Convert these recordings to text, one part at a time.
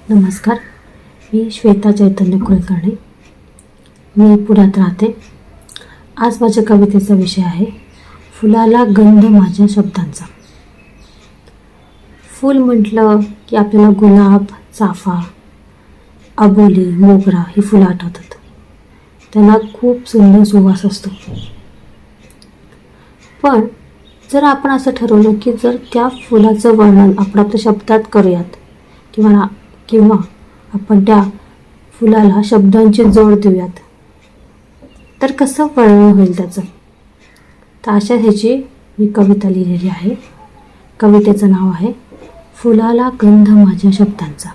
नमस्कार, मी श्वेता चैतन्य कुलकर्णी. मी पुण्यात राहते. आज माझ्या कवितेचा विषय आहे फुलाला गंध माझ्या शब्दांचा. फूल म्हटलं की आपल्याला गुलाब, चाफा, अबोली, मोगरा ही फुलं आठवतात. त्यांना खूप सुंदर सुवास असतो. पण जर आपण असं ठरवलं की जर त्या फुलाचं वर्णन आपण आपल्या शब्दात करूयात किंवा आपण त्या फुलाला शब्दांची जोड देऊयात, तर कसं वर्णन होईल त्याचं. तर अशा ह्याची मी कविता लिहिलेली आहे. कवितेचं नाव आहे फुलाला गंध माझ्या शब्दांचा.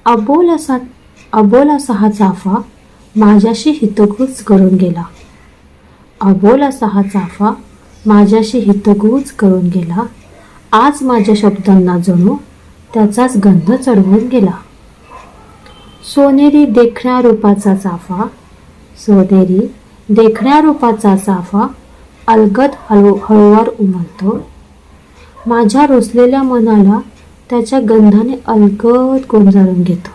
अबोल असा हा चाफा माझ्याशी हितगुज करून गेला. अबोल असा हा चाफा माझ्याशी हितगुज करून गेला. आज माझ्या शब्दांना जणू त्याचाच गंध चढवून गेला. सोनेरी देखण्या रूपाचा चाफा, सोनेरी देखण्या रूपाचा चाफा अलगद हळूवार उमलतो. माझ्या रुसलेल्या मनाला त्याच्या गंधाने अलगद गोंजाळून घेतो.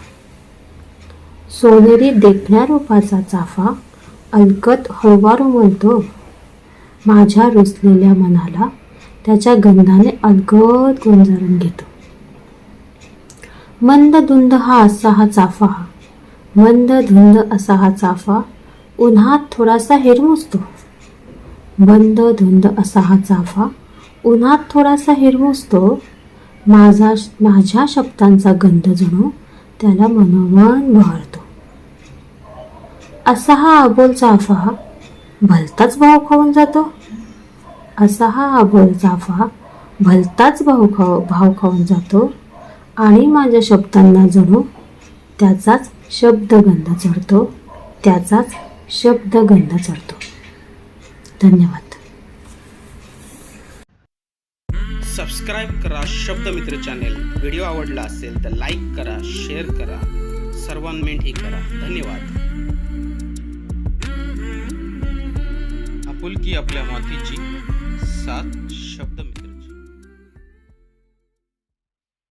सोनेरी देखण्या रूपाचा चाफा अलगद हळूवार उमलतो. माझ्या रुसलेल्या मनाला त्याच्या गंधाने अलगद गोंजाळून घेतो. मंद धुंद असा हा चाफा, मंद धुंद असा हा चाफा उन्हात थोडासा हिरमुसतो. मंद धुंद असा हा चाफा उन्हात थोडासा हिरमुसतो. माझ्या शब्दांचा गंध जणू त्याला मनोमन बहरतो. असा हा अबोल चाफा भलताच भाव खाऊन जातो. असा हा अबोल चाफा भलताच भाव खाऊन जातो आणि माझ्या शब्दांना जणू त्याचाच शब्दगंध चढतो. त्याचाच शब्दगंध चढतो. धन्यवाद. सबस्क्राईब करा शब्दमित्र चॅनेल. व्हिडिओ आवडला असेल तर लाईक करा, शेअर करा, सर्वांमेंटही करा. धन्यवाद. आपुलकी आपल्या मातीची साथ शब्द